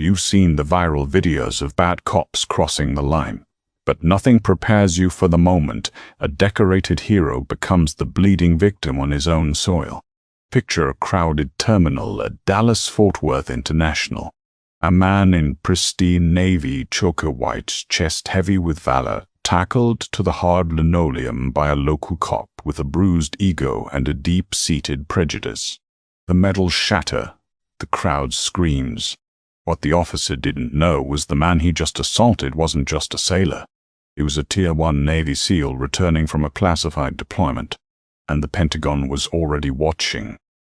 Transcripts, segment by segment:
You've seen the viral videos of bad cops crossing the line. But nothing prepares you for the moment a decorated hero becomes the bleeding victim on his own soil. Picture a crowded terminal at Dallas-Fort Worth International. A man in pristine navy choker whites, chest heavy with valor, tackled to the hard linoleum by a local cop with a bruised ego and a deep-seated prejudice. The medals shatter. The crowd screams. What the officer didn't know was the man he just assaulted wasn't just a sailor. He was a Tier 1 Navy SEAL returning from a classified deployment, and the Pentagon was already watching.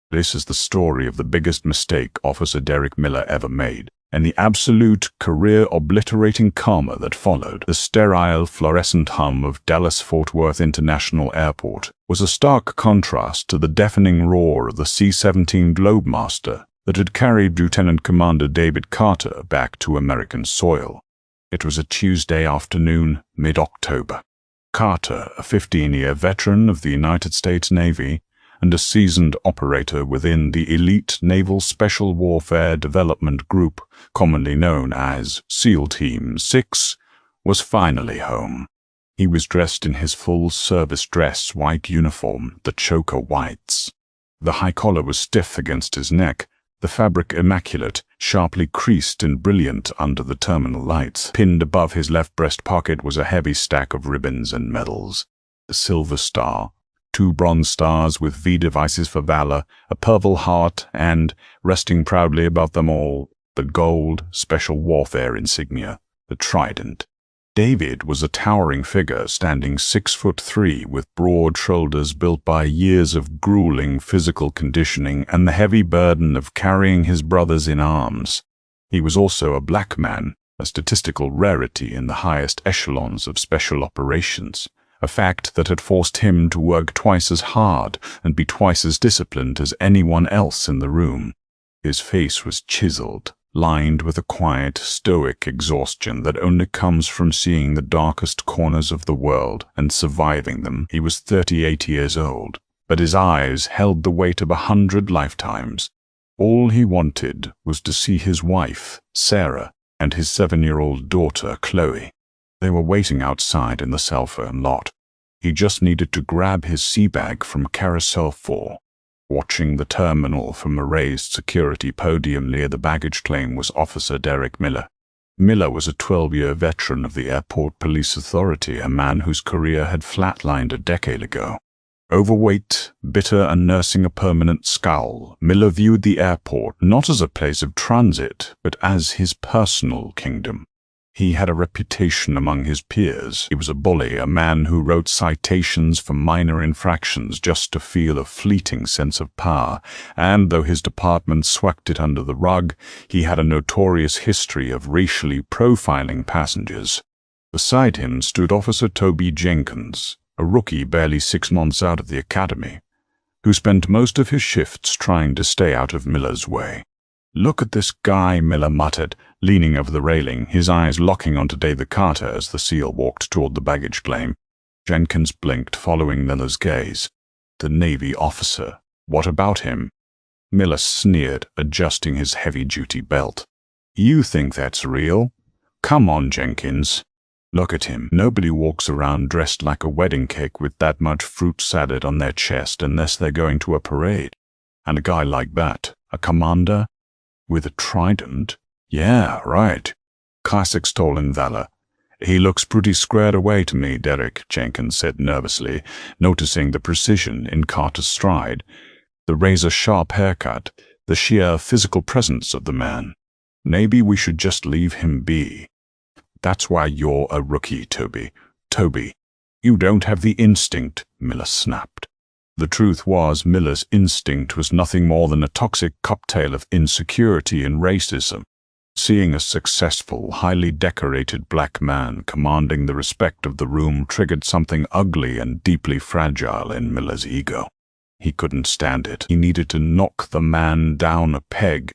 This is the story of the biggest mistake Officer Derek Miller ever made, and the absolute career-obliterating karma that followed. The sterile, fluorescent hum of Dallas-Fort Worth International Airport was a stark contrast to the deafening roar of the C-17 Globemaster that had carried Lieutenant Commander David Carter back to American soil. It was a Tuesday afternoon, mid-October. Carter, a 15-year veteran of the United States Navy and a seasoned operator within the elite Naval Special Warfare Development Group, commonly known as SEAL Team 6, was finally home. He was dressed in his full service dress white uniform, the choker whites. The high collar was stiff against his neck, the fabric immaculate, sharply creased and brilliant under the terminal lights. Pinned above his left breast pocket was a heavy stack of ribbons and medals. The Silver Star, 2 bronze stars with V devices for valor, a purple heart, and, resting proudly above them all, the gold Special Warfare insignia, the Trident. David was a towering figure standing 6'3" with broad shoulders built by years of grueling physical conditioning and the heavy burden of carrying his brothers in arms. He was also a black man, a statistical rarity in the highest echelons of special operations, a fact that had forced him to work twice as hard and be twice as disciplined as anyone else in the room. His face was chiseled, lined with a quiet, stoic exhaustion that only comes from seeing the darkest corners of the world and surviving them. He was 38 years old, but his eyes held the weight of 100 lifetimes. All he wanted was to see his wife, Sarah, and his 7-year-old daughter, Chloe. They were waiting outside in the cell phone lot. He just needed to grab his sea bag from Carousel 4. Watching the terminal from a raised security podium near the baggage claim was Officer Derek Miller. Miller was a 12-year veteran of the Airport Police Authority, a man whose career had flatlined a decade ago. Overweight, bitter, and nursing a permanent scowl, Miller viewed the airport not as a place of transit, but as his personal kingdom. He had a reputation among his peers. He was a bully, a man who wrote citations for minor infractions just to feel a fleeting sense of power, and though his department swept it under the rug, he had a notorious history of racially profiling passengers. Beside him stood Officer Toby Jenkins, a rookie barely 6 months out of the academy, who spent most of his shifts trying to stay out of Miller's way. "Look at this guy," Miller muttered, leaning over the railing, his eyes locking onto David Carter as the SEAL walked toward the baggage claim. Jenkins blinked, following Miller's gaze. "The Navy officer. What about him?" Miller sneered, adjusting his heavy-duty belt. "You think that's real? Come on, Jenkins. Look at him. Nobody walks around dressed like a wedding cake with that much fruit salad on their chest unless they're going to a parade. And a guy like that, a commander? With a trident? Yeah, right. Classic stolen valor. He looks pretty squared away to me, Derek," Jenkins said nervously, noticing the precision in Carter's stride, the razor-sharp haircut, the sheer physical presence of the man. "Maybe we should just leave him be." "That's why you're a rookie, Toby. Toby, you don't have the instinct," Miller snapped. The truth was, Miller's instinct was nothing more than a toxic cocktail of insecurity and racism. Seeing a successful, highly decorated black man commanding the respect of the room triggered something ugly and deeply fragile in Miller's ego. He couldn't stand it. He needed to knock the man down a peg.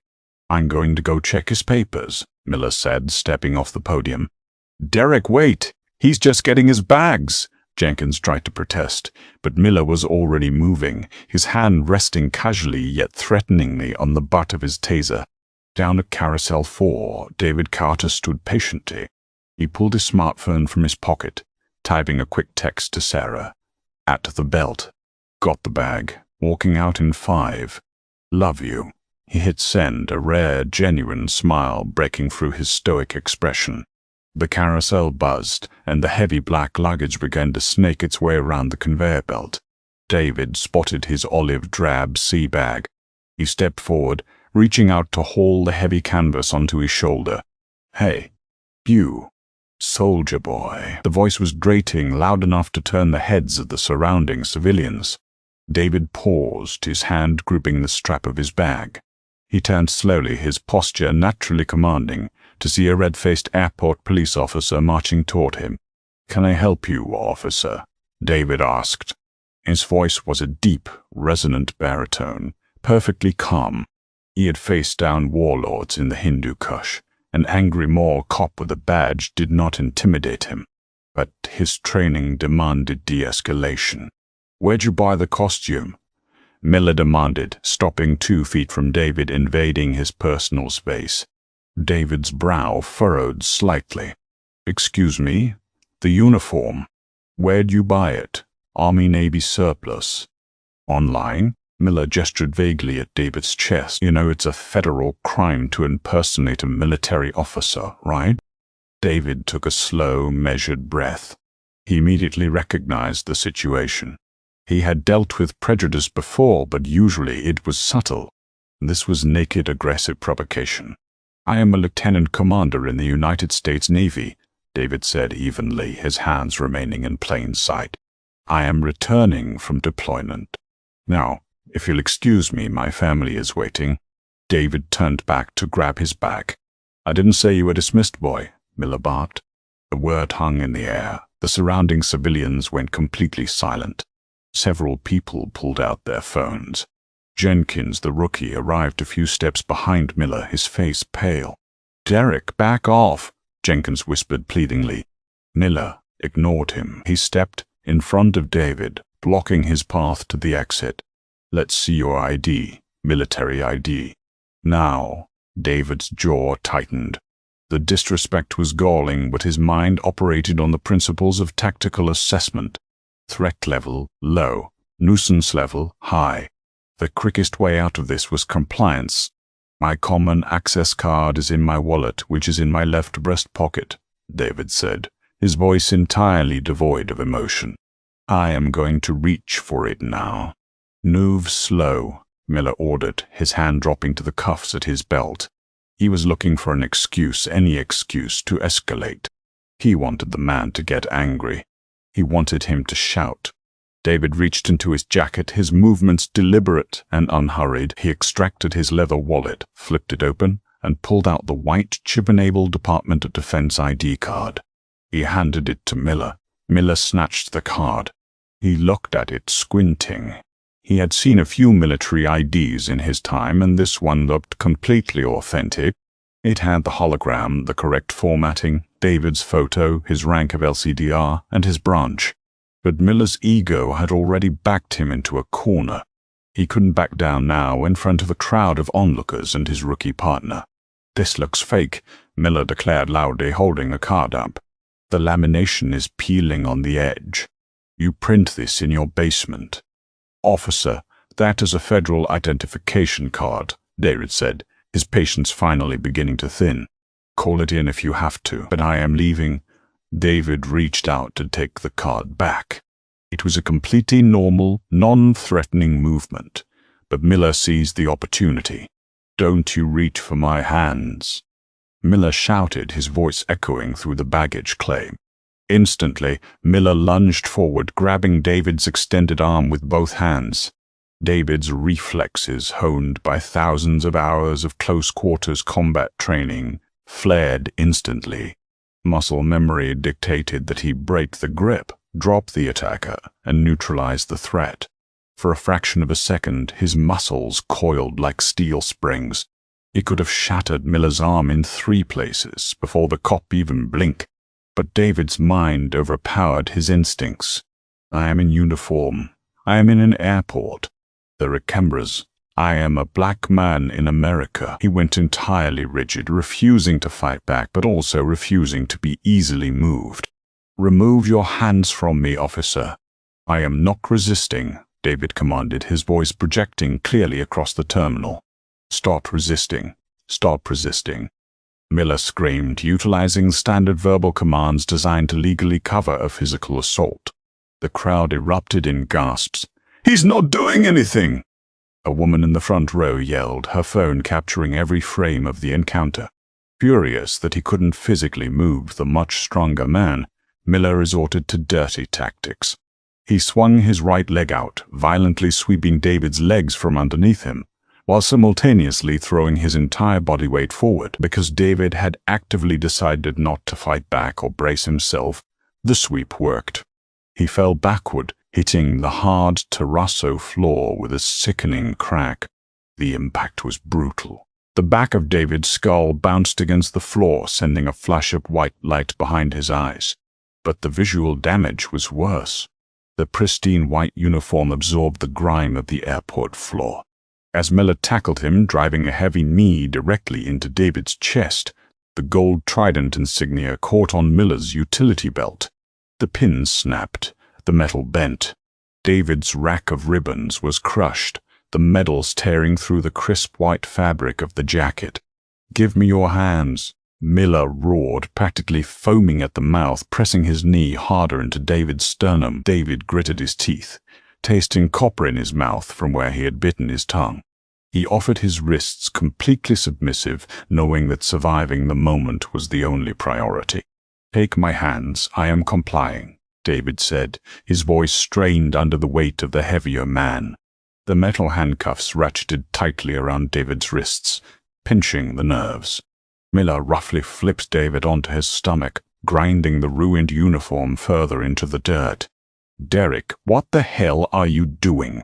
"I'm going to go check his papers," Miller said, stepping off the podium. "Derek, wait! He's just getting his bags!" Jenkins tried to protest, but Miller was already moving, his hand resting casually yet threateningly on the butt of his taser. Down at Carousel 4, David Carter stood patiently. He pulled his smartphone from his pocket, typing a quick text to Sarah. At the belt. Got the bag. Walking out in 5. Love you. He hit send, a rare, genuine smile breaking through his stoic expression. The carousel buzzed, and the heavy black luggage began to snake its way around the conveyor belt. David spotted his olive-drab sea bag. He stepped forward, reaching out to haul the heavy canvas onto his shoulder. Hey, you, soldier boy. The voice was grating, loud enough to turn the heads of the surrounding civilians. David paused, his hand gripping the strap of his bag. He turned slowly, his posture naturally commanding, to see a red-faced airport police officer marching toward him. Can I help you, officer? David asked. His voice was a deep, resonant baritone, perfectly calm. He had faced down warlords in the Hindu Kush. An angry mall cop with a badge did not intimidate him, but his training demanded de-escalation. Where'd you buy the costume? Miller demanded, stopping 2 feet from David, invading his personal space. David's brow furrowed slightly. Excuse me? The uniform. Where'd you buy it? Army-Navy surplus. Online? Miller gestured vaguely at David's chest. You know it's a federal crime to impersonate a military officer, right? David took a slow, measured breath. He immediately recognized the situation. He had dealt with prejudice before, but usually it was subtle. This was naked, aggressive provocation. I am a lieutenant commander in the United States Navy, David said evenly, his hands remaining in plain sight. I am returning from deployment. Now, if you'll excuse me, my family is waiting. David turned back to grab his bag. I didn't say you were dismissed, boy, Miller barked. The word hung in the air. The surrounding civilians went completely silent. Several people pulled out their phones. Jenkins, the rookie, arrived a few steps behind Miller, his face pale. Derek, back off, Jenkins whispered pleadingly. Miller ignored him. He stepped in front of David, blocking his path to the exit. Let's see your ID, military ID. Now, David's jaw tightened. The disrespect was galling, but his mind operated on the principles of tactical assessment. Threat level, low. Nuisance level, high. The quickest way out of this was compliance. My common access card is in my wallet, which is in my left breast pocket, David said, his voice entirely devoid of emotion. I am going to reach for it now. Move slow, Miller ordered, his hand dropping to the cuffs at his belt. He was looking for an excuse, any excuse, to escalate. He wanted the man to get angry. He wanted him to shout. David reached into his jacket, his movements deliberate and unhurried. He extracted his leather wallet, flipped it open, and pulled out the white chip-enabled Department of Defense ID card. He handed it to Miller. Miller snatched the card. He looked at it, squinting. He had seen a few military IDs in his time, and this one looked completely authentic. It had the hologram, the correct formatting, David's photo, his rank of LCDR, and his branch. But Miller's ego had already backed him into a corner. He couldn't back down now in front of a crowd of onlookers and his rookie partner. This looks fake, Miller declared loudly, holding the card up. The lamination is peeling on the edge. You print this in your basement. Officer, that is a federal identification card, David said, his patience finally beginning to thin. Call it in if you have to, but I am leaving. David reached out to take the card back. It was a completely normal, non-threatening movement, but Miller seized the opportunity. Don't you reach for my hands. Miller shouted, his voice echoing through the baggage claim. Instantly, Miller lunged forward, grabbing David's extended arm with both hands. David's reflexes, honed by thousands of hours of close-quarters combat training, flared instantly. Muscle memory dictated that he break the grip, drop the attacker, and neutralize the threat. For a fraction of a second, his muscles coiled like steel springs. He could have shattered Miller's arm in 3 places before the cop even blinked. But David's mind overpowered his instincts. I am in uniform. I am in an airport. There are cameras. I am a black man in America. He went entirely rigid, refusing to fight back, but also refusing to be easily moved. Remove your hands from me, officer. I am not resisting, David commanded, his voice projecting clearly across the terminal. Stop resisting. Stop resisting. Miller screamed, utilizing standard verbal commands designed to legally cover a physical assault. The crowd erupted in gasps. He's not doing anything! A woman in the front row yelled, her phone capturing every frame of the encounter. Furious that he couldn't physically move the much stronger man, Miller resorted to dirty tactics. He swung his right leg out, violently sweeping David's legs from underneath him, while simultaneously throwing his entire body weight forward. Because David had actively decided not to fight back or brace himself, the sweep worked. He fell backward, hitting the hard terrazzo floor with a sickening crack. The impact was brutal. The back of David's skull bounced against the floor, sending a flash of white light behind his eyes. But the visual damage was worse. The pristine white uniform absorbed the grime of the airport floor. As Miller tackled him, driving a heavy knee directly into David's chest, the gold trident insignia caught on Miller's utility belt. The pins snapped, the metal bent. David's rack of ribbons was crushed, the medals tearing through the crisp white fabric of the jacket. "Give me your hands," Miller roared, practically foaming at the mouth, pressing his knee harder into David's sternum. David gritted his teeth, tasting copper in his mouth from where he had bitten his tongue. He offered his wrists completely submissive, knowing that surviving the moment was the only priority. "Take my hands, I am complying," David said, his voice strained under the weight of the heavier man. The metal handcuffs ratcheted tightly around David's wrists, pinching the nerves. Miller roughly flipped David onto his stomach, grinding the ruined uniform further into the dirt. "Derek, what the hell are you doing?"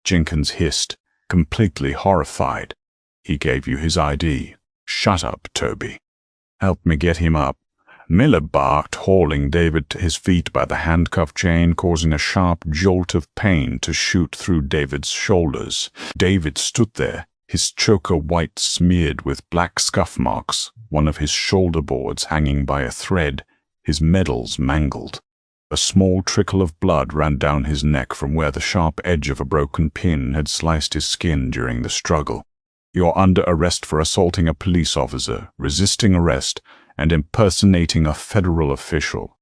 Jenkins hissed, completely horrified. "He gave you his ID. Shut up, Toby." "Help me get him up," Miller barked, hauling David to his feet by the handcuff chain, causing a sharp jolt of pain to shoot through David's shoulders. David stood there, his choker white smeared with black scuff marks, one of his shoulder boards hanging by a thread, his medals mangled. A small trickle of blood ran down his neck from where the sharp edge of a broken pin had sliced his skin during the struggle. "You're under arrest for assaulting a police officer, resisting arrest, and impersonating a federal official,"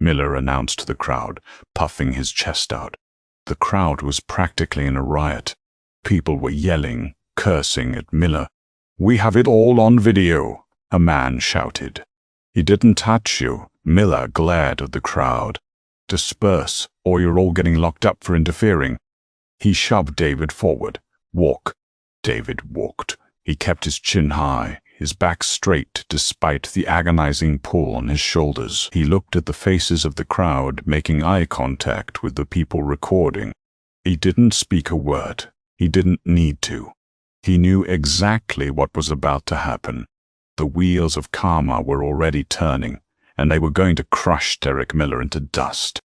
Miller announced to the crowd, puffing his chest out. The crowd was practically in a riot. People were yelling, cursing at Miller. "We have it all on video," a man shouted. "He didn't touch you," Miller glared at the crowd. "Disperse, or you're all getting locked up for interfering." He shoved David forward. "Walk." David walked. He kept his chin high, his back straight despite the agonizing pull on his shoulders. He looked at the faces of the crowd, making eye contact with the people recording. He didn't speak a word. He didn't need to. He knew exactly what was about to happen. The wheels of karma were already turning, and they were going to crush Derek Miller into dust.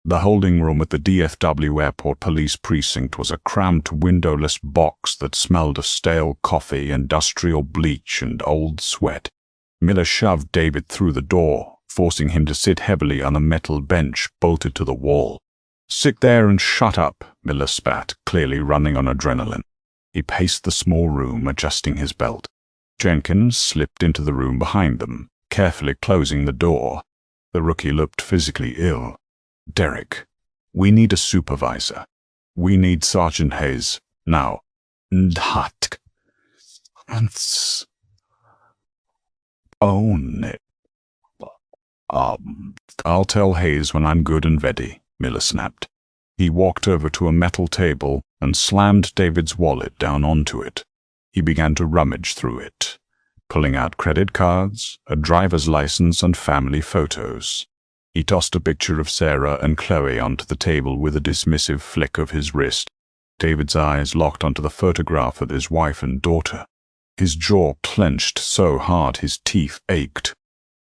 The holding room at the DFW Airport Police Precinct was a cramped, windowless box that smelled of stale coffee, industrial bleach, and old sweat. Miller shoved David through the door, forcing him to sit heavily on a metal bench bolted to the wall. "Sit there and shut up," Miller spat, clearly running on adrenaline. He paced the small room, adjusting his belt. Jenkins slipped into the room behind them, carefully closing the door. The rookie looked physically ill. "Derek, we need a supervisor. We need Sergeant Hayes, now." "Ndhat. Own it." I'll tell Hayes when I'm good and ready," Miller snapped. He walked over to a metal table and slammed David's wallet down onto it. He began to rummage through it, pulling out credit cards, a driver's license, and family photos. He tossed a picture of Sarah and Chloe onto the table with a dismissive flick of his wrist. David's eyes locked onto the photograph of his wife and daughter. His jaw clenched so hard his teeth ached.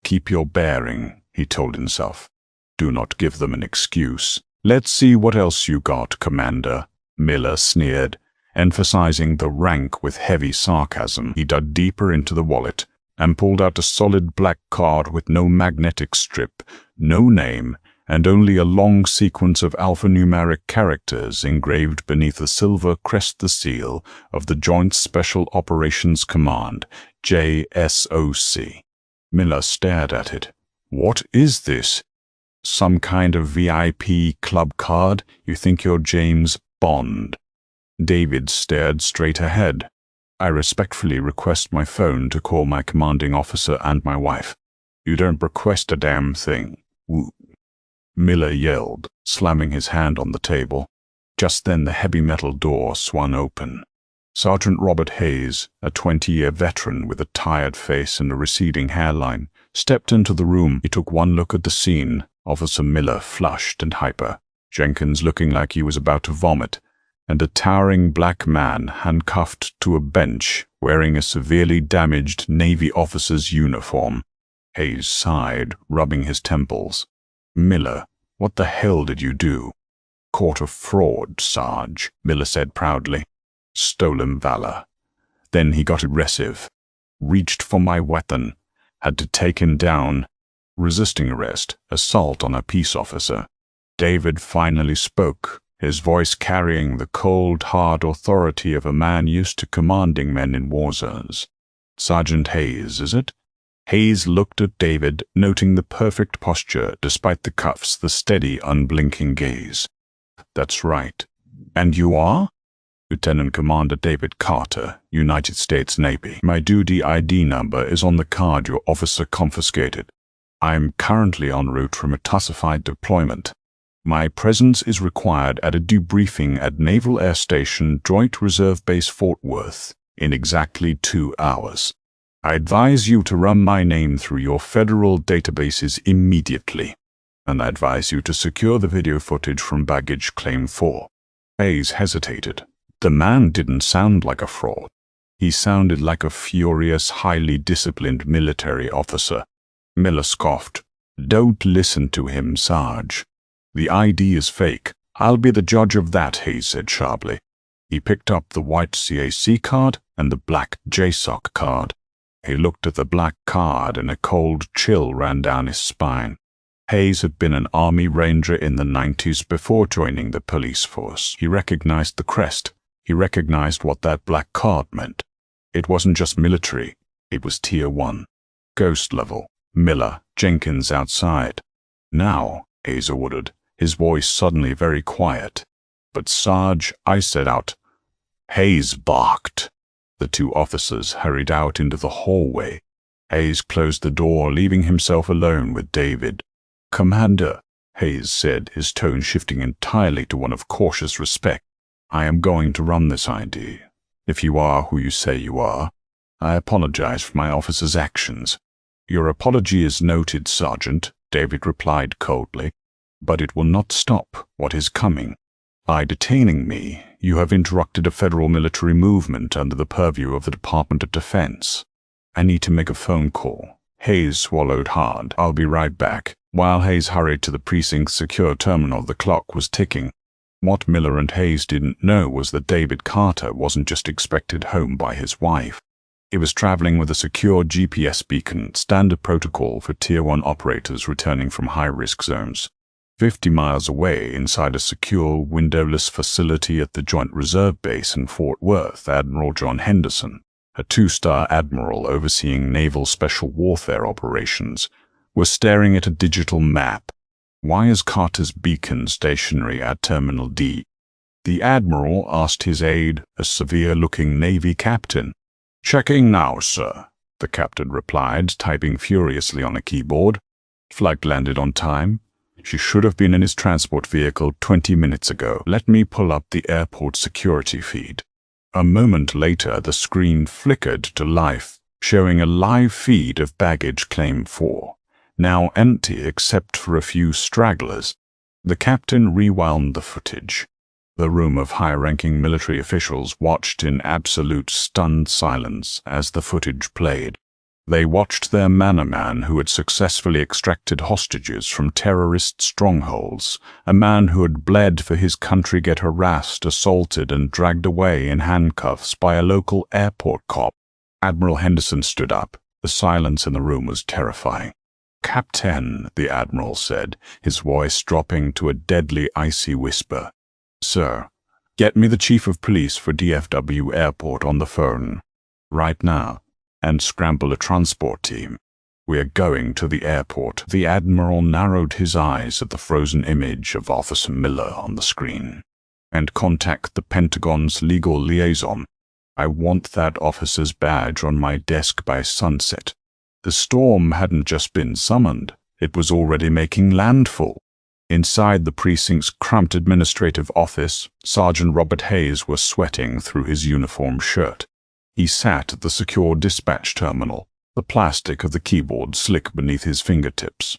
"Keep your bearing," he told himself. "Do not give them an excuse." "Let's see what else you got, Commander," Miller sneered, emphasizing the rank with heavy sarcasm. He dug deeper into the wallet and pulled out a solid black card with no magnetic strip, no name, and only a long sequence of alphanumeric characters engraved beneath a silver crest, the seal of the Joint Special Operations Command, JSOC. Miller stared at it. "What is this?" "Some kind of VIP club card? You think you're James Bond?" David stared straight ahead. "I respectfully request my phone to call my commanding officer and my wife." "You don't request a damn thing." "Woo," Miller yelled, slamming his hand on the table. Just then the heavy metal door swung open. Sergeant Robert Hayes, a 20-year veteran with a tired face and a receding hairline, stepped into the room. He took one look at the scene. Officer Miller flushed and hyper, Jenkins looking like he was about to vomit, and a towering black man handcuffed to a bench wearing a severely damaged Navy officer's uniform. Hayes sighed, rubbing his temples. "Miller, what the hell did you do?" "Caught a fraud, Sarge," Miller said proudly. "Stolen valor." Then he got aggressive. "Reached for my weapon. Had to take him down. Resisting arrest, assault on a peace officer." David finally spoke, his voice carrying the cold, hard authority of a man used to commanding men in war zones. "Sergeant Hayes, is it?" Hayes looked at David, noting the perfect posture despite the cuffs, the steady, unblinking gaze. "That's right. And you are?" "Lieutenant Commander David Carter, United States Navy. My duty ID number is on the card your officer confiscated. I am currently en route from a classified deployment. My presence is required at a debriefing at Naval Air Station, Joint Reserve Base Fort Worth, in exactly 2 hours. I advise you to run my name through your federal databases immediately, and I advise you to secure the video footage from baggage claim 4. Hayes hesitated. The man didn't sound like a fraud. He sounded like a furious, highly disciplined military officer. Miller scoffed. "Don't listen to him, Sarge. The ID is fake. I'll be the judge of that," Hayes said sharply. He picked up the white CAC card and the black JSOC card. He looked at the black card and a cold chill ran down his spine. Hayes had been an Army Ranger in the 90s before joining the police force. He recognized the crest. He recognized what that black card meant. It wasn't just military. It was Tier 1. Ghost level. Miller, Jenkins outside. "Now," Hayes ordered, his voice suddenly very quiet. "But Sarge," I said out. Hayes barked. The 2 officers hurried out into the hallway. Hayes closed the door, leaving himself alone with David. "Commander," Hayes said, his tone shifting entirely to one of cautious respect, "I am going to run this ID. If you are who you say you are, I apologize for my officer's actions." "Your apology is noted, Sergeant," David replied coldly, "but it will not stop what is coming. By detaining me, you have interrupted a federal military movement under the purview of the Department of Defense. I need to make a phone call." Hayes swallowed hard. "I'll be right back." While Hayes hurried to the precinct's secure terminal, the clock was ticking. What Miller and Hayes didn't know was that David Carter wasn't just expected home by his wife. He was traveling with a secure GPS beacon, standard protocol for Tier 1 operators returning from high-risk zones. 50 miles away, inside a secure, windowless facility at the Joint Reserve Base in Fort Worth, Admiral John Henderson, a 2-star admiral overseeing naval special warfare operations, was staring at a digital map. "Why is Carter's beacon stationary at Terminal D?" the admiral asked his aide, a severe-looking Navy captain. "Checking now, sir," the captain replied, typing furiously on a keyboard. "Flight landed on time. She should have been in his transport vehicle 20 minutes ago. Let me pull up the airport security feed." A moment later, the screen flickered to life, showing a live feed of baggage claim 4. Now empty except for a few stragglers. The captain rewound the footage. The room of high-ranking military officials watched in absolute stunned silence as the footage played. They watched their man who had successfully extracted hostages from terrorist strongholds, a man who had bled for his country, get harassed, assaulted, and dragged away in handcuffs by a local airport cop. Admiral Henderson stood up. The silence in the room was terrifying. "Captain," the Admiral said, his voice dropping to a deadly, icy whisper. "Sir, get me the Chief of Police for DFW Airport on the phone, right now, and scramble a transport team. We are going to the airport." The Admiral narrowed his eyes at the frozen image of Officer Miller on the screen. "And contact the Pentagon's legal liaison. I want that officer's badge on my desk by sunset." The storm hadn't just been summoned, it was already making landfall. Inside the precinct's cramped administrative office, Sergeant Robert Hayes was sweating through his uniform shirt. He sat at the secure dispatch terminal, the plastic of the keyboard slick beneath his fingertips.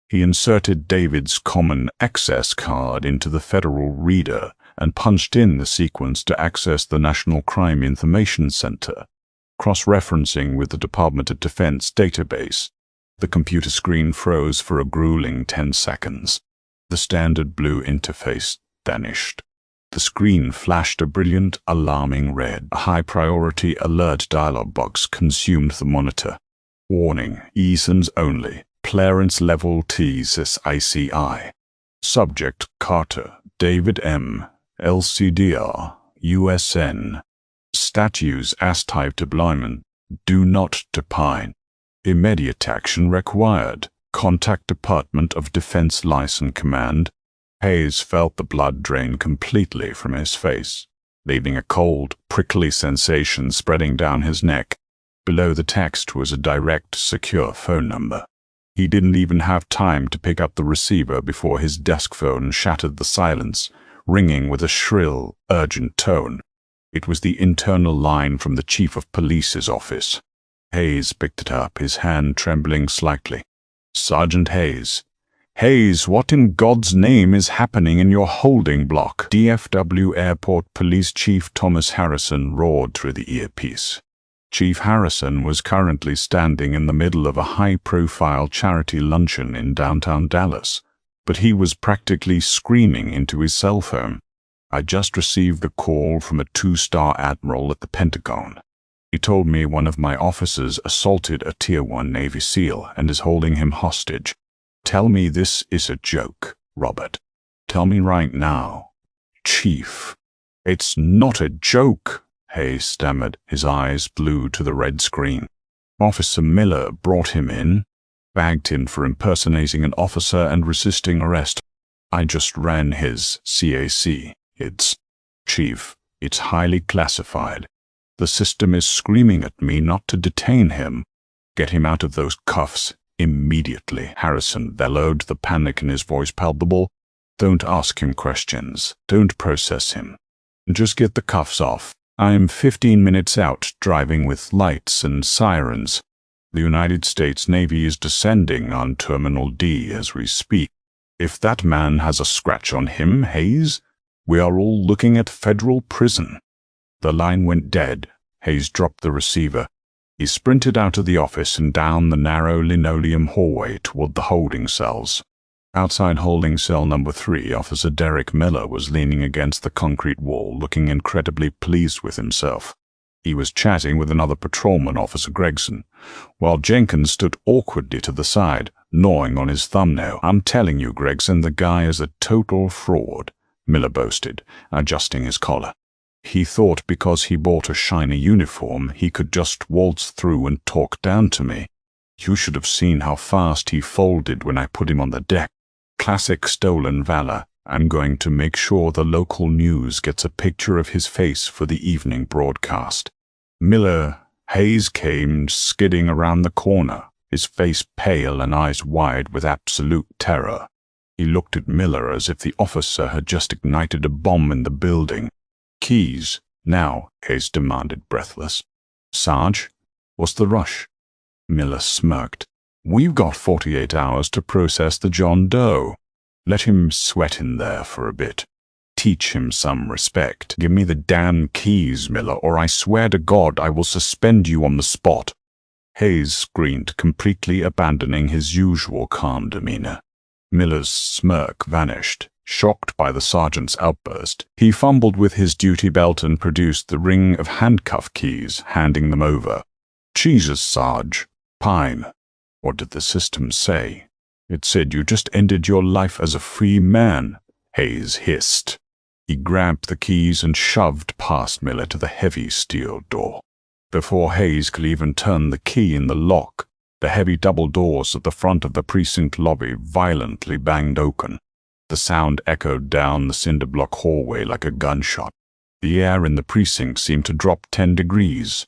He inserted David's common access card into the Federal reader and punched in the sequence to access the National Crime Information Center. Cross-referencing with the Department of Defense database, the computer screen froze for a grueling 10 seconds. The standard blue interface vanished. The screen flashed a brilliant, alarming red. A high-priority alert dialog box consumed the monitor. "Warning, ESONs only. Clearance level TSICI. Subject Carter, David M., LCDR, USN. Status as-type deployment. Do not decline. Immediate action required. Contact Department of Defense Liaison Command." Hayes felt the blood drain completely from his face, leaving a cold, prickly sensation spreading down his neck. Below the text was a direct, secure phone number. He didn't even have time to pick up the receiver before his desk phone shattered the silence, ringing with a shrill, urgent tone. It was the internal line from the Chief of Police's office. Hayes picked it up, his hand trembling slightly. "Sergeant Hayes. Hayes, what in God's name is happening in your holding block?" DFW Airport Police Chief Thomas Harrison roared through the earpiece. Chief Harrison was currently standing in the middle of a high-profile charity luncheon in downtown Dallas, but he was practically screaming into his cell phone. "I just received a call from a 2-star admiral at the Pentagon. He told me one of my officers assaulted a Tier 1 Navy SEAL and is holding him hostage. Tell me this is a joke, Robert. Tell me right now." "Chief, it's not a joke," Hayes stammered, his eyes glued to the red screen. "Officer Miller brought him in, bagged him for impersonating an officer and resisting arrest. I just ran his CAC. Chief, it's highly classified. The system is screaming at me not to detain him. Get him out of those cuffs immediately." Harrison bellowed, the panic in his voice palpable. "Don't ask him questions. Don't process him. Just get the cuffs off. I'm 15 minutes out, driving with lights and sirens. The United States Navy is descending on Terminal D as we speak. If that man has a scratch on him, Hayes, we are all looking at federal prison." The line went dead. Hayes dropped the receiver. He sprinted out of the office and down the narrow linoleum hallway toward the holding cells. Outside holding cell number 3, Officer Derek Miller was leaning against the concrete wall, looking incredibly pleased with himself. He was chatting with another patrolman, Officer Gregson, while Jenkins stood awkwardly to the side, gnawing on his thumbnail. "I'm telling you, Gregson, the guy is a total fraud," Miller boasted, adjusting his collar. "He thought because he bought a shiny uniform, he could just waltz through and talk down to me. You should have seen how fast he folded when I put him on the deck. Classic stolen valor. I'm going to make sure the local news gets a picture of his face for the evening broadcast." Hayes came skidding around the corner, his face pale and eyes wide with absolute terror. He looked at Miller as if the officer had just ignited a bomb in the building. "Keys, now," Hayes demanded, breathless. "Sarge, what's the rush?" Miller smirked. "We've got 48 hours to process the John Doe. Let him sweat in there for a bit. Teach him some respect. Give me the damn keys, Miller, or I swear to God I will suspend you on the spot." Hayes screamed, completely abandoning his usual calm demeanor. Miller's smirk vanished. Shocked by the sergeant's outburst, he fumbled with his duty belt and produced the ring of handcuff keys, handing them over. "Jesus, Sarge. Pine. What did the system say?" "It said you just ended your life as a free man," Hayes hissed. He grabbed the keys and shoved past Miller to the heavy steel door. Before Hayes could even turn the key in the lock, the heavy double doors at the front of the precinct lobby violently banged open. The sound echoed down the cinder block hallway like a gunshot. The air in the precinct seemed to drop 10 degrees.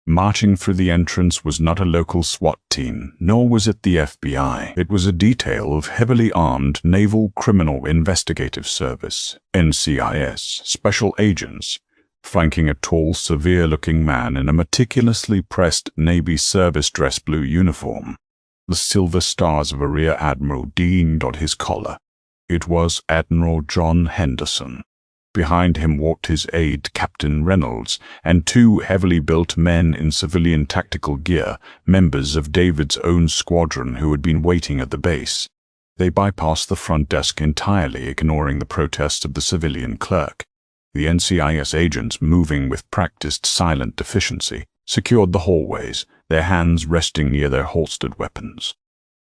Marching through the entrance was not a local SWAT team, nor was it the FBI. It was a detail of heavily armed Naval Criminal Investigative Service, NCIS, special agents, flanking a tall, severe-looking man in a meticulously pressed Navy service dress blue uniform. The silver stars of a rear admiral gleamed on his collar. It was Admiral John Henderson. Behind him walked his aide, Captain Reynolds, and 2 heavily built men in civilian tactical gear, members of David's own squadron who had been waiting at the base. They bypassed the front desk entirely, ignoring the protests of the civilian clerk. The NCIS agents, moving with practiced silent efficiency, secured the hallways, their hands resting near their holstered weapons.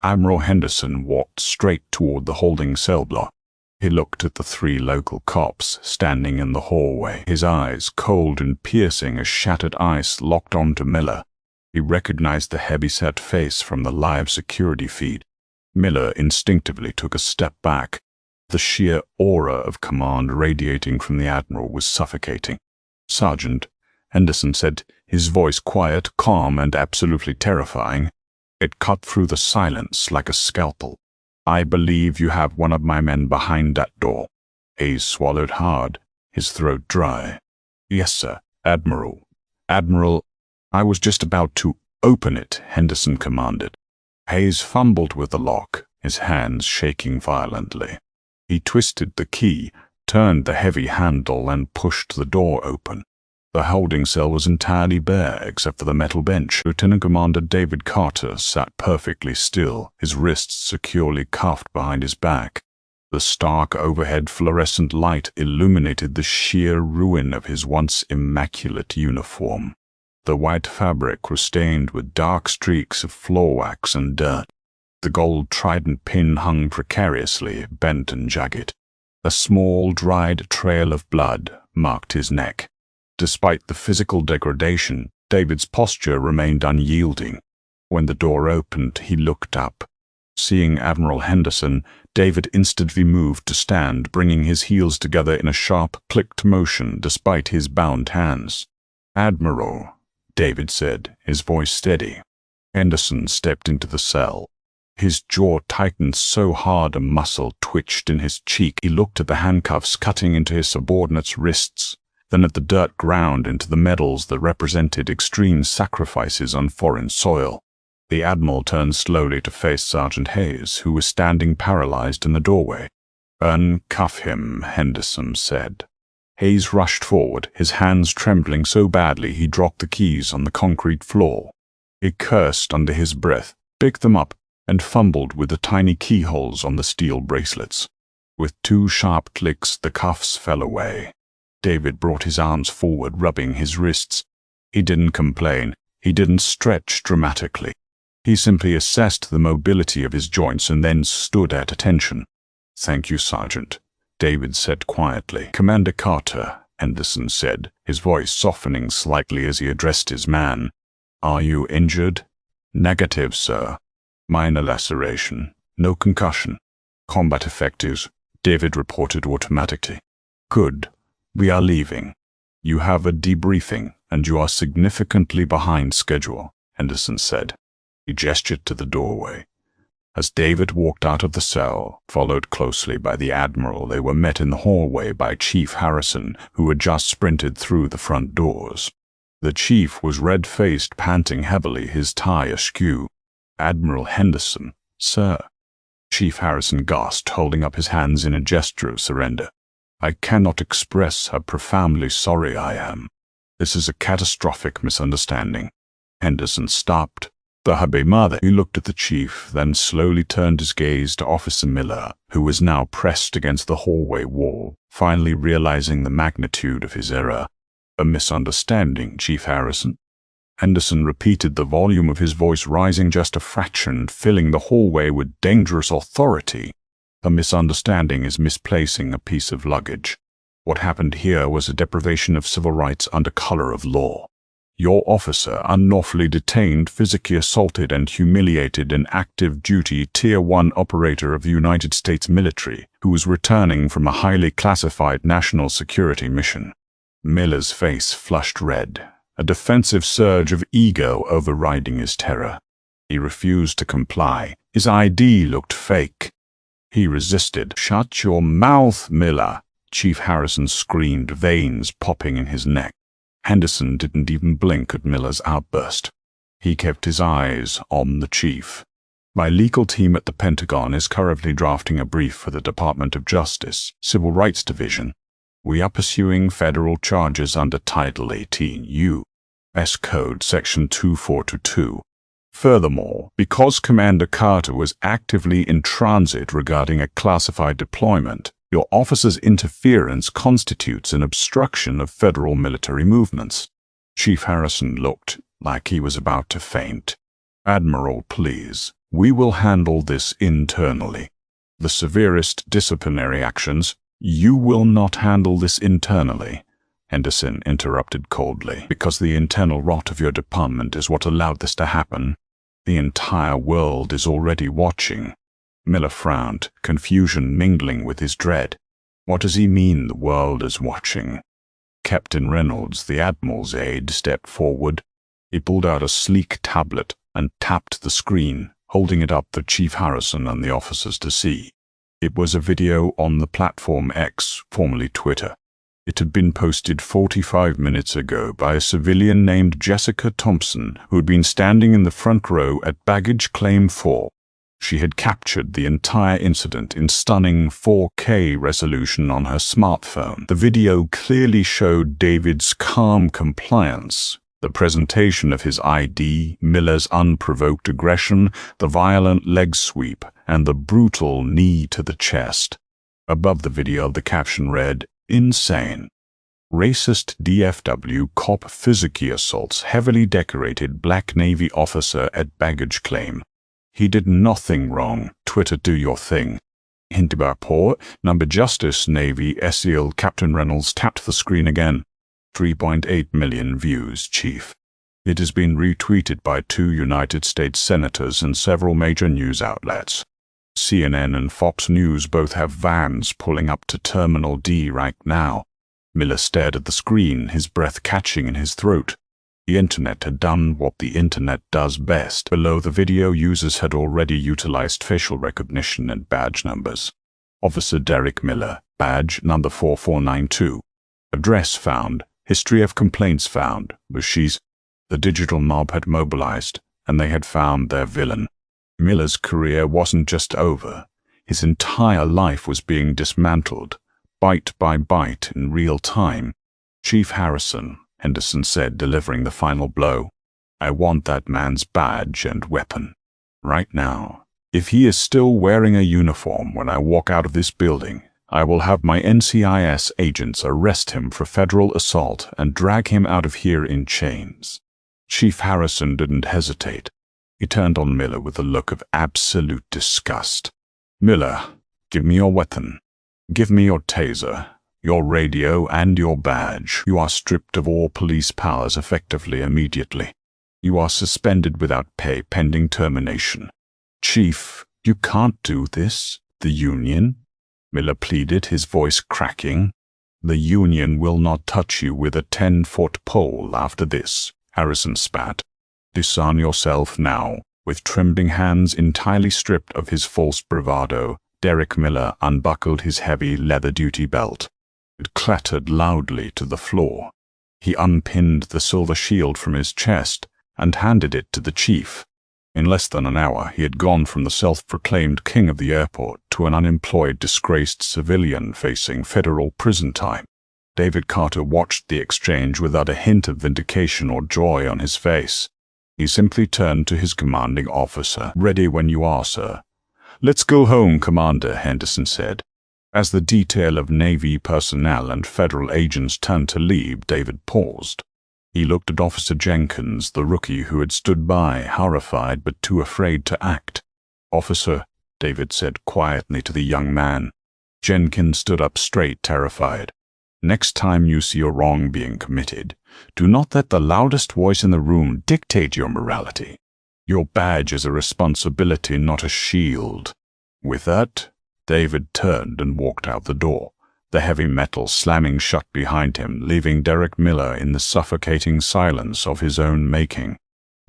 Admiral Henderson walked straight toward the holding cell block. He looked at the 3 local cops standing in the hallway, his eyes cold and piercing as shattered ice locked onto Miller. He recognized the heavy-set face from the live security feed. Miller instinctively took a step back. The sheer aura of command radiating from the Admiral was suffocating. "Sergeant," Henderson said, his voice quiet, calm, and absolutely terrifying. It cut through the silence like a scalpel. "I believe you have one of my men behind that door." Hayes swallowed hard, his throat dry. "Yes, sir, Admiral. Admiral, I was just about to open it," Henderson commanded. Hayes fumbled with the lock, his hands shaking violently. He twisted the key, turned the heavy handle, and pushed the door open. The holding cell was entirely bare except for the metal bench. Lieutenant Commander David Carter sat perfectly still, his wrists securely cuffed behind his back. The stark overhead fluorescent light illuminated the sheer ruin of his once immaculate uniform. The white fabric was stained with dark streaks of floor wax and dirt. The gold trident pin hung precariously, bent and jagged. A small, dried trail of blood marked his neck. Despite the physical degradation, David's posture remained unyielding. When the door opened, he looked up. Seeing Admiral Henderson, David instantly moved to stand, bringing his heels together in a sharp, clicked motion despite his bound hands. "Admiral," David said, his voice steady. Henderson stepped into the cell. His jaw tightened so hard a muscle twitched in his cheek. He looked at the handcuffs cutting into his subordinate's wrists, then at the dirt ground into the medals that represented extreme sacrifices on foreign soil. The Admiral turned slowly to face Sergeant Hayes, who was standing paralyzed in the doorway. "Uncuff him," Henderson said. Hayes rushed forward, his hands trembling so badly he dropped the keys on the concrete floor. He cursed under his breath, picked them up, and fumbled with the tiny keyholes on the steel bracelets. With 2 sharp clicks, the cuffs fell away. David brought his arms forward, rubbing his wrists. He didn't complain. He didn't stretch dramatically. He simply assessed the mobility of his joints and then stood at attention. "Thank you, Sergeant," David said quietly. "Commander Carter," Henderson said, his voice softening slightly as he addressed his man. "Are you injured?" "Negative, sir. Minor laceration. No concussion. Combat effectives," David reported automatically. "Good. We are leaving. You have a debriefing, and you are significantly behind schedule," Henderson said. He gestured to the doorway. As David walked out of the cell, followed closely by the Admiral, they were met in the hallway by Chief Harrison, who had just sprinted through the front doors. The chief was red-faced, panting heavily, his tie askew. "Admiral Henderson, sir." Chief Harrison gasped, holding up his hands in a gesture of surrender. "I cannot express how profoundly sorry I am. This is a catastrophic misunderstanding." Henderson stopped, The hubby mother. He looked at the chief, then slowly turned his gaze to Officer Miller, who was now pressed against the hallway wall, finally realizing the magnitude of his error. A misunderstanding, Chief Harrison. Henderson repeated, the volume of his voice rising just a fraction, filling the hallway with dangerous authority. A misunderstanding is misplacing a piece of luggage. What happened here was a deprivation of civil rights under color of law. Your officer, unlawfully detained, physically assaulted and humiliated an active duty Tier 1 operator of the United States military who was returning from a highly classified national security mission. Miller's face flushed red, a defensive surge of ego overriding his terror. He refused to comply. His ID looked fake. He resisted. "Shut your mouth, Miller," Chief Harrison screamed, veins popping in his neck. Henderson didn't even blink at Miller's outburst. He kept his eyes on the chief. "My legal team at the Pentagon is currently drafting a brief for the Department of Justice, Civil Rights Division. We are pursuing federal charges under Title 18 U.S. Code Section 2422. Furthermore, because Commander Carter was actively in transit regarding a classified deployment, your officer's interference constitutes an obstruction of federal military movements." Chief Harrison looked like he was about to faint. "Admiral, please. We will handle this internally. The severest disciplinary actions. You will not handle this internally," Henderson interrupted coldly, "because the internal rot of your department is what allowed this to happen. The entire world is already watching." Miller frowned, confusion mingling with his dread. What does he mean, the world is watching? Captain Reynolds, the Admiral's aide, stepped forward. He pulled out a sleek tablet and tapped the screen, holding it up for Chief Harrison and the officers to see. It was a video on the platform X, formerly Twitter. It had been posted 45 minutes ago by a civilian named Jessica Thompson, who had been standing in the front row at baggage claim 4. She had captured the entire incident in stunning 4K resolution on her smartphone. The video clearly showed David's calm compliance, the presentation of his ID, Miller's unprovoked aggression, the violent leg sweep, and the brutal knee to the chest. Above the video, the caption read, "Insane. Racist DFW cop physically assaults heavily decorated Black Navy officer at baggage claim. He did nothing wrong. Twitter, do your thing." Hint about port. Number Justice Navy SEAL Captain Reynolds tapped the screen again. 3.8 million views, Chief. It has been retweeted by 2 United States senators and several major news outlets. CNN and Fox News both have vans pulling up to Terminal D right now. Miller stared at the screen, his breath catching in his throat. The internet had done what the internet does best. Below the video, users had already utilized facial recognition and badge numbers. Officer Derek Miller, badge number 4492. Address found. History of complaints found. She's. The digital mob had mobilized, and they had found their villain. Miller's career wasn't just over. His entire life was being dismantled, bite by bite in real time. "Chief Harrison," Henderson said, delivering the final blow, "I want that man's badge and weapon. Right now. If he is still wearing a uniform when I walk out of this building, I will have my NCIS agents arrest him for federal assault and drag him out of here in chains." Chief Harrison didn't hesitate. He turned on Miller with a look of absolute disgust. "Miller, give me your weapon. Give me your taser, your radio, and your badge. You are stripped of all police powers effectively immediately. You are suspended without pay pending termination." "Chief, you can't do this. The Union?" Miller pleaded, his voice cracking. "The Union will not touch you with a 10-foot pole after this," Harrison spat. "Disarm yourself now." With trembling hands entirely stripped of his false bravado, Derek Miller unbuckled his heavy leather duty belt. It clattered loudly to the floor. He unpinned the silver shield from his chest and handed it to the chief. In less than an hour, he had gone from the self-proclaimed king of the airport to an unemployed, disgraced civilian facing federal prison time. David Carter watched the exchange without a hint of vindication or joy on his face. He simply turned to his commanding officer. "Ready when you are, sir." "Let's go home, Commander," Henderson said. As the detail of Navy personnel and federal agents turned to leave, David paused. He looked at Officer Jenkins, the rookie who had stood by, horrified but too afraid to act. "Officer," David said quietly to the young man. Jenkins stood up straight, terrified. "Next time you see a wrong being committed, do not let the loudest voice in the room dictate your morality. Your badge is a responsibility, not a shield." With that, David turned and walked out the door, the heavy metal slamming shut behind him, leaving Derek Miller in the suffocating silence of his own making.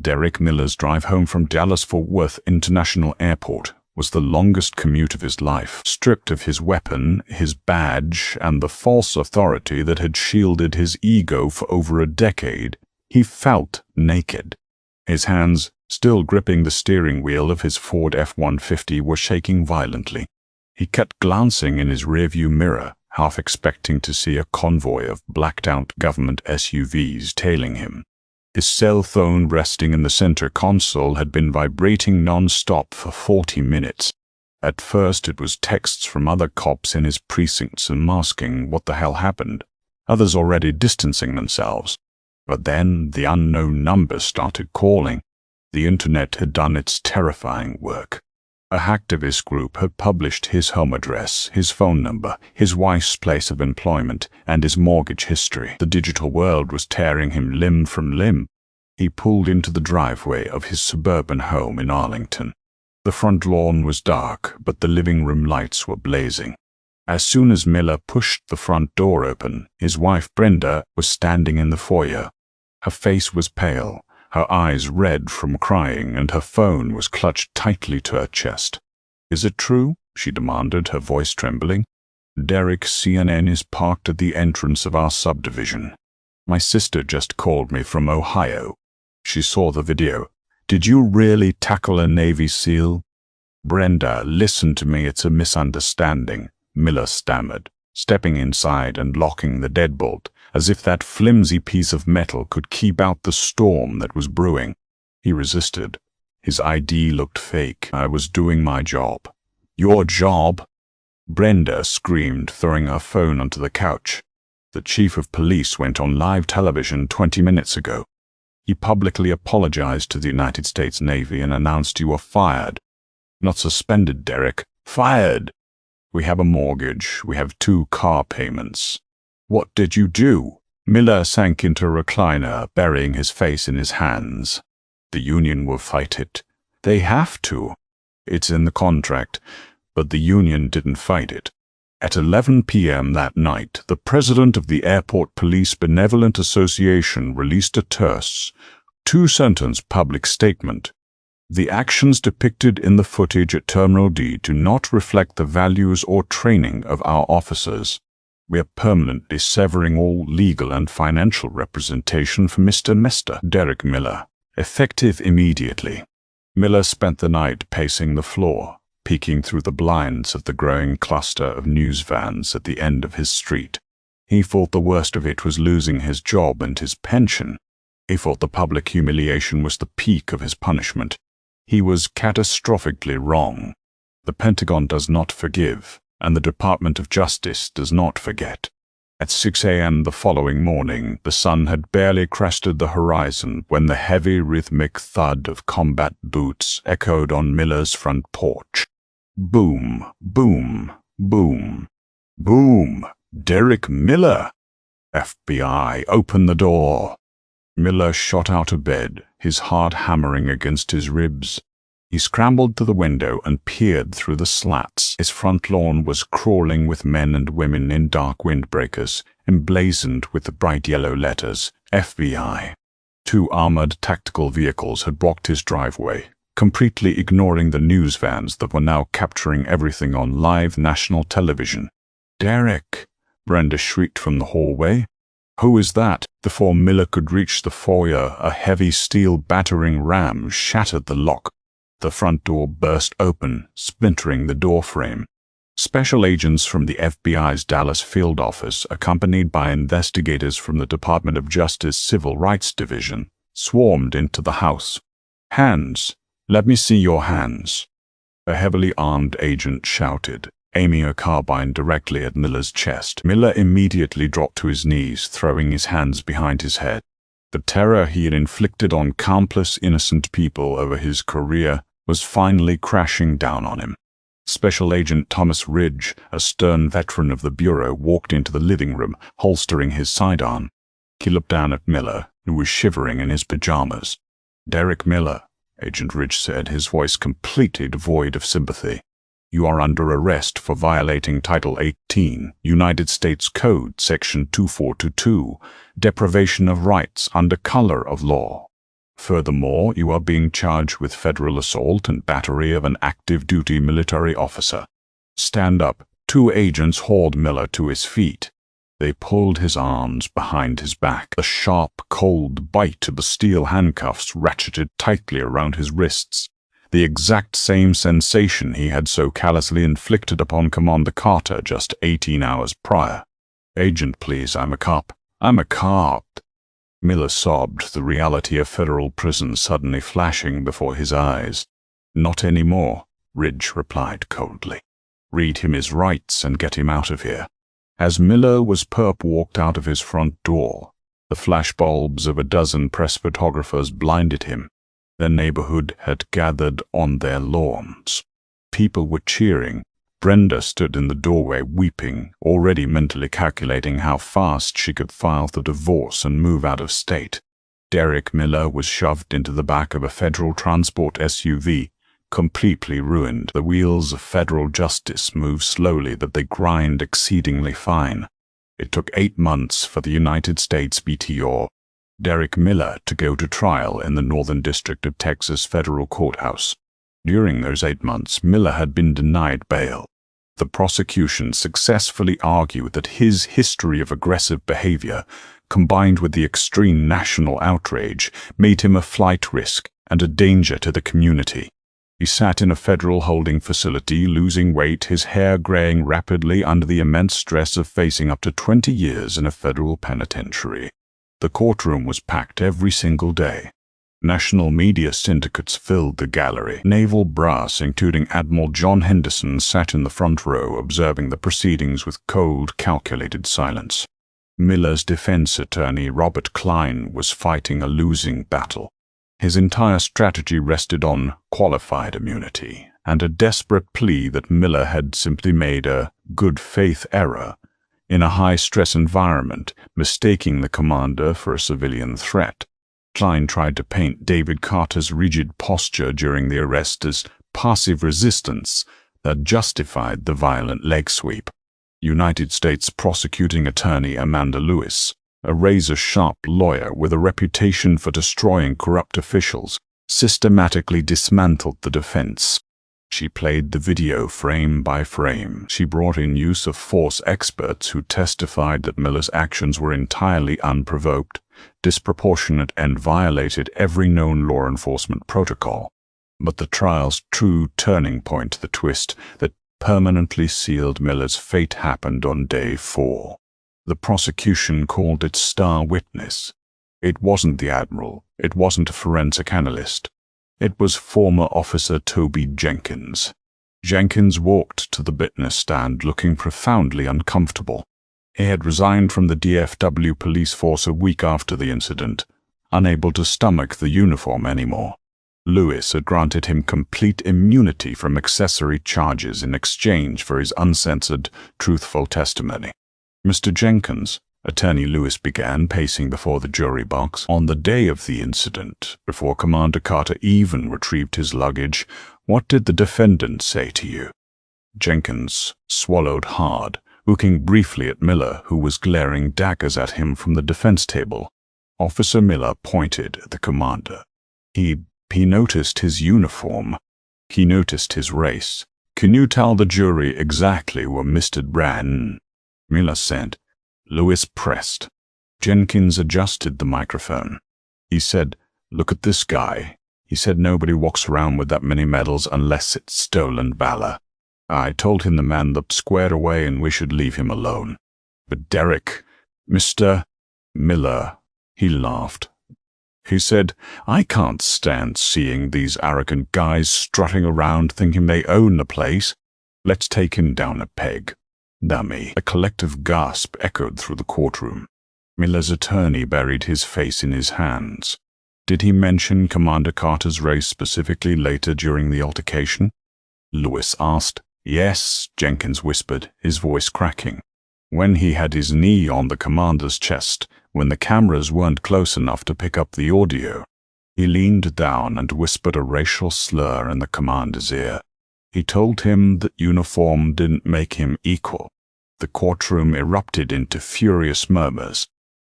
Derek Miller's drive home from Dallas-Fort Worth International Airport was the longest commute of his life. Stripped of his weapon, his badge, and the false authority that had shielded his ego for over a decade, he felt naked. His hands, still gripping the steering wheel of his Ford F-150, were shaking violently. He kept glancing in his rearview mirror, half expecting to see a convoy of blacked-out government SUVs tailing him. His cell phone resting in the center console had been vibrating non-stop for 40 minutes. At first it was texts from other cops in his precincts masking what the hell happened, others already distancing themselves. But then the unknown numbers started calling. The internet had done its terrifying work. A hacktivist group had published his home address, his phone number, his wife's place of employment, and his mortgage history. The digital world was tearing him limb from limb. He pulled into the driveway of his suburban home in Arlington. The front lawn was dark, but the living room lights were blazing. As soon as Miller pushed the front door open, his wife Brenda was standing in the foyer. Her face was pale, her eyes red from crying, and her phone was clutched tightly to her chest. "Is it true?" she demanded, her voice trembling. "Derek, CNN is parked at the entrance of our subdivision. My sister just called me from Ohio. She saw the video. Did you really tackle a Navy SEAL?" "Brenda, listen to me, it's a misunderstanding," Miller stammered, stepping inside and locking the deadbolt, as if that flimsy piece of metal could keep out the storm that was brewing. He resisted. His ID looked fake. "I was doing my job." "Your job?" Brenda screamed, throwing her phone onto the couch. "The chief of police went on live television 20 minutes ago. He publicly apologized to the United States Navy and announced you were fired. Not suspended, Derek. Fired. We have a mortgage. We have 2 car payments." "What did you do?" Miller sank into a recliner, burying his face in his hands. "The union will fight it. They have to. It's in the contract, but the union didn't fight it." At 11 p.m. that night, the president of the Airport Police Benevolent Association released a terse, 2-sentence public statement. "The actions depicted in the footage at Terminal D do not reflect the values or training of our officers. We are permanently severing all legal and financial representation for Mr. Derek Miller, effective immediately." Miller spent the night pacing the floor, peeking through the blinds of the growing cluster of news vans at the end of his street. He thought the worst of it was losing his job and his pension. He thought the public humiliation was the peak of his punishment. He was catastrophically wrong. The Pentagon does not forgive, and the Department of Justice does not forget. At 6 a.m. the following morning, the sun had barely crested the horizon when the heavy rhythmic thud of combat boots echoed on Miller's front porch. Boom, boom, boom, boom. "Derek Miller!" "FBI, open the door!" Miller shot out of bed, his heart hammering against his ribs. He scrambled to the window and peered through the slats. His front lawn was crawling with men and women in dark windbreakers, emblazoned with the bright yellow letters, FBI. 2 armored tactical vehicles had blocked his driveway, completely ignoring the news vans that were now capturing everything on live national television. "Derek!" Brenda shrieked from the hallway. "Who is that?" Before Miller could reach the foyer, a heavy steel battering ram shattered the lock. The front door burst open, splintering the doorframe. Special agents from the FBI's Dallas field office, accompanied by investigators from the Department of Justice Civil Rights Division, swarmed into the house. "Hands! Let me see your hands!" A heavily armed agent shouted, aiming a carbine directly at Miller's chest. Miller immediately dropped to his knees, throwing his hands behind his head. The terror he had inflicted on countless innocent people over his career was finally crashing down on him. Special Agent Thomas Ridge, a stern veteran of the Bureau, walked into the living room, holstering his sidearm. He looked down at Miller, who was shivering in his pajamas. "Derek Miller," Agent Ridge said, his voice completely devoid of sympathy. "You are under arrest for violating Title 18, United States Code, Section 2422, deprivation of rights under color of law. Furthermore, you are being charged with federal assault and battery of an active duty military officer. Stand up." 2 agents hauled Miller to his feet. They pulled his arms behind his back. The sharp, cold bite of the steel handcuffs ratcheted tightly around his wrists, the exact same sensation he had so callously inflicted upon Commander Carter just 18 hours prior. "Agent, please, I'm a cop. I'm a cop." Miller sobbed, the reality of federal prison suddenly flashing before his eyes. "Not anymore," Ridge replied coldly. "Read him his rights and get him out of here." As Miller was walked out of his front door, the flashbulbs of a dozen press photographers blinded him. The neighborhood had gathered on their lawns. People were cheering. Brenda stood in the doorway weeping, already mentally calculating how fast she could file the divorce and move out of state. Derek Miller was shoved into the back of a federal transport SUV, completely ruined. The wheels of federal justice move slowly, but they grind exceedingly fine. It took 8 months for the United States BTO Derek Miller to go to trial in the Northern District of Texas federal courthouse. During those 8 months, Miller had been denied bail. The prosecution successfully argued that his history of aggressive behavior, combined with the extreme national outrage, made him a flight risk and a danger to the community. He sat in a federal holding facility, losing weight, his hair graying rapidly under the immense stress of facing up to 20 years in a federal penitentiary. The courtroom was packed every single day. National media syndicates filled the gallery. Naval brass, including Admiral John Henderson, sat in the front row, observing the proceedings with cold, calculated silence. Miller's defense attorney, Robert Klein, was fighting a losing battle. His entire strategy rested on qualified immunity and a desperate plea that Miller had simply made a good-faith error in a high-stress environment, mistaking the commander for a civilian threat. Klein tried to paint David Carter's rigid posture during the arrest as passive resistance that justified the violent leg sweep. United States Prosecuting Attorney Amanda Lewis, a razor-sharp lawyer with a reputation for destroying corrupt officials, systematically dismantled the defense. She played the video frame by frame. She brought in use of force experts who testified that Miller's actions were entirely unprovoked, disproportionate, and violated every known law enforcement protocol. But the trial's true turning point, the twist that permanently sealed Miller's fate, happened on day 4. The prosecution called its star witness. It wasn't the admiral. It wasn't a forensic analyst. It was former Officer Toby Jenkins. Jenkins walked to the witness stand looking profoundly uncomfortable. He had resigned from the DFW police force a week after the incident, unable to stomach the uniform anymore. Lewis had granted him complete immunity from accessory charges in exchange for his uncensored, truthful testimony. "Mr. Jenkins," Attorney Lewis began, pacing before the jury box, "on the day of the incident, before Commander Carter even retrieved his luggage, what did the defendant say to you?" Jenkins swallowed hard, looking briefly at Miller, who was glaring daggers at him from the defense table. Officer Miller pointed at the commander. He noticed his uniform. He noticed his race. "Can you tell the jury exactly where Mr. Brann?" Miller said. Lewis pressed. Jenkins adjusted the microphone. He said, "Look at this guy." He said, "Nobody walks around with that many medals unless it's stolen valor." I told him the man looked squared away and we should leave him alone. "But Derek, Mr. Miller," he laughed. He said, "I can't stand seeing these arrogant guys strutting around thinking they own the place. Let's take him down a peg." "Dummy." A collective gasp echoed through the courtroom. Miller's attorney buried his face in his hands. "Did he mention Commander Carter's race specifically later during the altercation?" Lewis asked. "Yes," Jenkins whispered, his voice cracking. "When he had his knee on the commander's chest, when the cameras weren't close enough to pick up the audio. He leaned down and whispered a racial slur in the commander's ear. He told him that uniform didn't make him equal." The courtroom erupted into furious murmurs.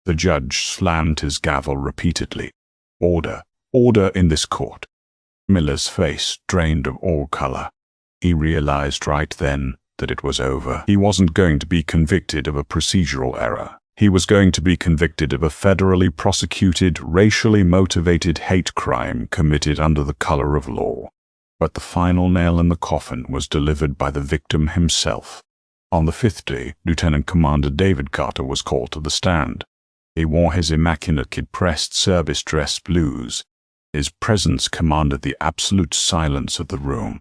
The judge slammed his gavel repeatedly. "Order, order in this court." Miller's face drained of all color. He realized right then that it was over. He wasn't going to be convicted of a procedural error. He was going to be convicted of a federally prosecuted, racially motivated hate crime committed under the color of law. But the final nail in the coffin was delivered by the victim himself. On the fifth day, Lieutenant Commander David Carter was called to the stand. He wore his immaculately pressed service dress blues. His presence commanded the absolute silence of the room.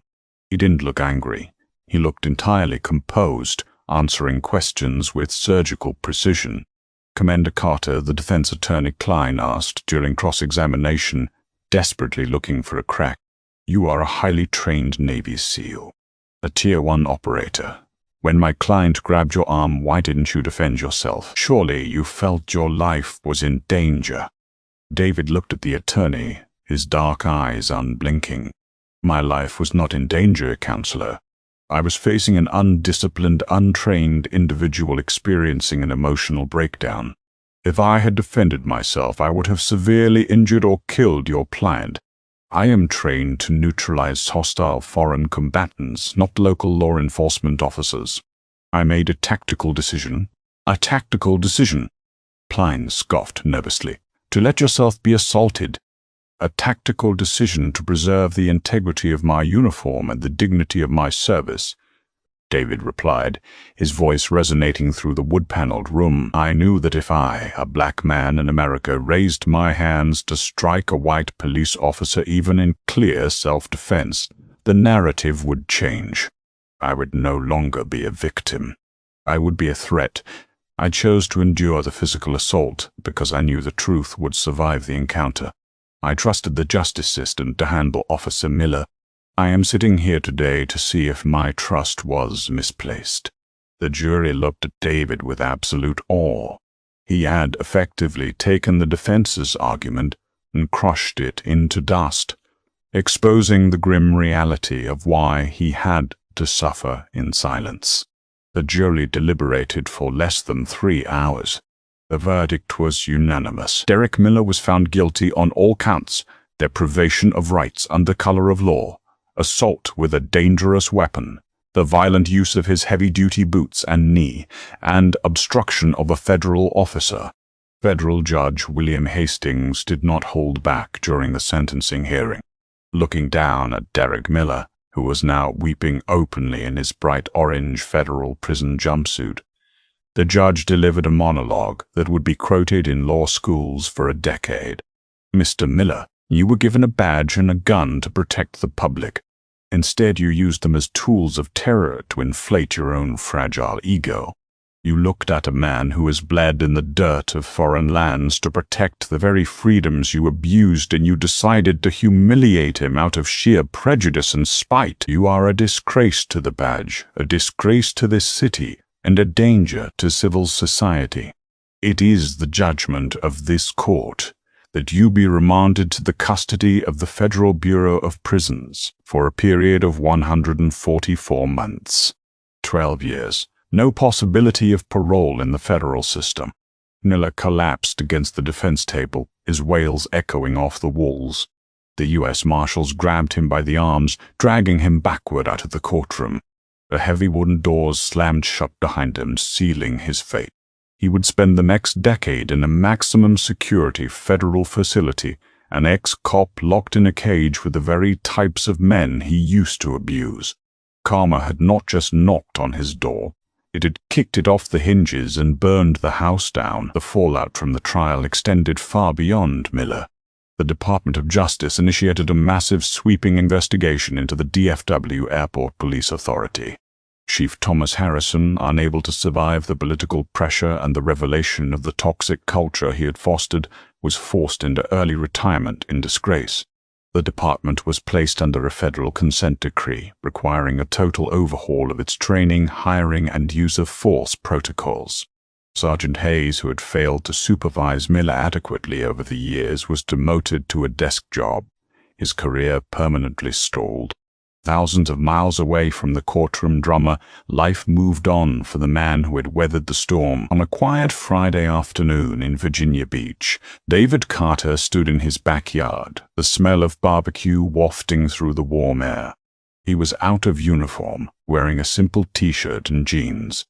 He didn't look angry. He looked entirely composed, answering questions with surgical precision. "Commander Carter," the defense attorney Klein asked during cross-examination, desperately looking for a crack, "you are a highly trained Navy SEAL, a Tier 1 operator. When my client grabbed your arm, why didn't you defend yourself? Surely you felt your life was in danger." David looked at the attorney, his dark eyes unblinking. "My life was not in danger, Counselor. I was facing an undisciplined, untrained individual experiencing an emotional breakdown. If I had defended myself, I would have severely injured or killed your client. I am trained to neutralize hostile foreign combatants, not local law enforcement officers. I made a tactical decision." "A tactical decision?" Klein scoffed nervously. "To let yourself be assaulted." "A tactical decision to preserve the integrity of my uniform and the dignity of my service," David replied, his voice resonating through the wood-paneled room. "I knew that if I, a black man in America, raised my hands to strike a white police officer even in clear self-defense, the narrative would change. I would no longer be a victim. I would be a threat. I chose to endure the physical assault because I knew the truth would survive the encounter. I trusted the justice system to handle Officer Miller. I am sitting here today to see if my trust was misplaced." The jury looked at David with absolute awe. He had effectively taken the defense's argument and crushed it into dust, exposing the grim reality of why he had to suffer in silence. The jury deliberated for less than 3 hours. The verdict was unanimous. Derek Miller was found guilty on all counts: deprivation of rights under color of law, assault with a dangerous weapon, the violent use of his heavy-duty boots and knee, and obstruction of a federal officer. Federal Judge William Hastings did not hold back during the sentencing hearing. Looking down at Derek Miller, who was now weeping openly in his bright orange federal prison jumpsuit, the judge delivered a monologue that would be quoted in law schools for a decade. "Mr. Miller, you were given a badge and a gun to protect the public. Instead, you used them as tools of terror to inflate your own fragile ego. You looked at a man who has bled in the dirt of foreign lands to protect the very freedoms you abused, and you decided to humiliate him out of sheer prejudice and spite. You are a disgrace to the badge, a disgrace to this city, and a danger to civil society. It is the judgment of this court that you be remanded to the custody of the Federal Bureau of Prisons for a period of 144 months. 12 years. No possibility of parole in the federal system." Miller collapsed against the defense table, his wails echoing off the walls. The U.S. Marshals grabbed him by the arms, dragging him backward out of the courtroom. The heavy wooden doors slammed shut behind him, sealing his fate. He would spend the next decade in a maximum security federal facility, an ex-cop locked in a cage with the very types of men he used to abuse. Karma had not just knocked on his door. It had kicked it off the hinges and burned the house down. The fallout from the trial extended far beyond Miller. The Department of Justice initiated a massive sweeping investigation into the DFW Airport Police Authority. Chief Thomas Harrison, unable to survive the political pressure and the revelation of the toxic culture he had fostered, was forced into early retirement in disgrace. The department was placed under a federal consent decree, requiring a total overhaul of its training, hiring, and use of force protocols. Sergeant Hayes, who had failed to supervise Miller adequately over the years, was demoted to a desk job. His career permanently stalled. Thousands of miles away from the courtroom drama, life moved on for the man who had weathered the storm. On a quiet Friday afternoon in Virginia Beach, David Carter stood in his backyard, the smell of barbecue wafting through the warm air. He was out of uniform, wearing a simple t-shirt and jeans.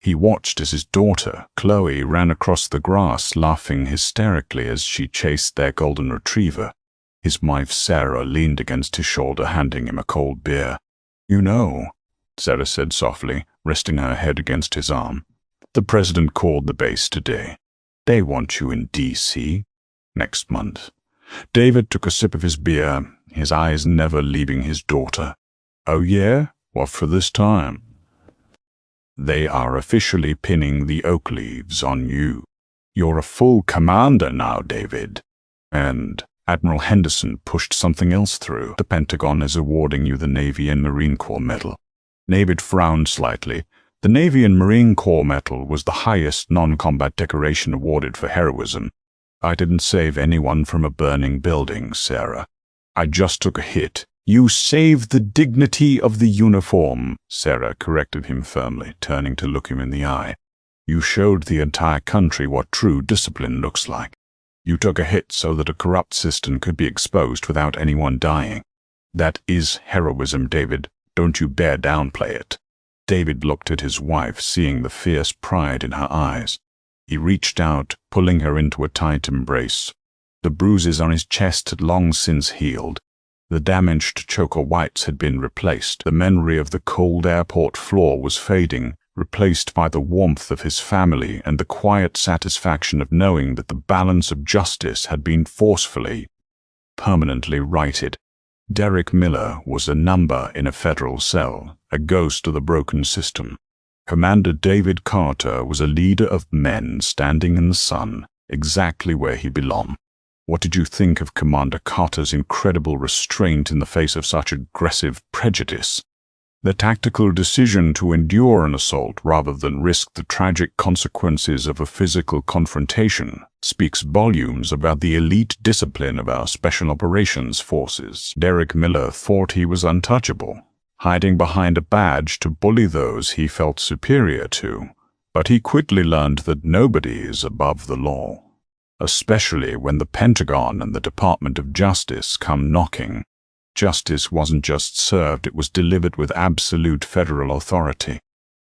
He watched as his daughter, Chloe, ran across the grass, laughing hysterically as she chased their golden retriever. His wife, Sarah, leaned against his shoulder, handing him a cold beer. "You know," Sarah said softly, resting her head against his arm, "the president called the base today. They want you in D.C. next month." David took a sip of his beer, his eyes never leaving his daughter. "Oh yeah? What for this time?" "They are officially pinning the oak leaves on you. You're a full commander now, David. And Admiral Henderson pushed something else through. The Pentagon is awarding you the Navy and Marine Corps Medal." David frowned slightly. The Navy and Marine Corps Medal was the highest non-combat decoration awarded for heroism. "I didn't save anyone from a burning building, Sarah. I just took a hit." "You saved the dignity of the uniform," Sarah corrected him firmly, turning to look him in the eye. "You showed the entire country what true discipline looks like. You took a hit so that a corrupt system could be exposed without anyone dying. That is heroism, David. Don't you dare downplay it." David looked at his wife, seeing the fierce pride in her eyes. He reached out, pulling her into a tight embrace. The bruises on his chest had long since healed. The damaged choker whites had been replaced. The memory of the cold airport floor was fading, replaced by the warmth of his family and the quiet satisfaction of knowing that the balance of justice had been forcefully, permanently righted. Derek Miller was a number in a federal cell, a ghost of the broken system. Commander David Carter was a leader of men standing in the sun, exactly where he belonged. What did you think of Commander Carter's incredible restraint in the face of such aggressive prejudice? The tactical decision to endure an assault rather than risk the tragic consequences of a physical confrontation speaks volumes about the elite discipline of our Special Operations Forces. Derek Miller thought he was untouchable, hiding behind a badge to bully those he felt superior to, but he quickly learned that nobody is above the law, especially when the Pentagon and the Department of Justice come knocking. Justice wasn't just served, it was delivered with absolute federal authority.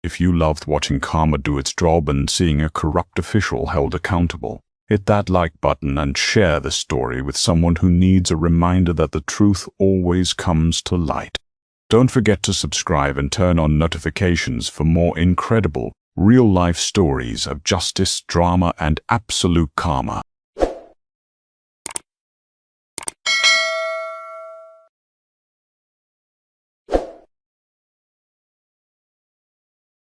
If you loved watching karma do its job and seeing a corrupt official held accountable, hit that like button and share the story with someone who needs a reminder that the truth always comes to light. Don't forget to subscribe and turn on notifications for more incredible, real-life stories of justice, drama, and absolute karma.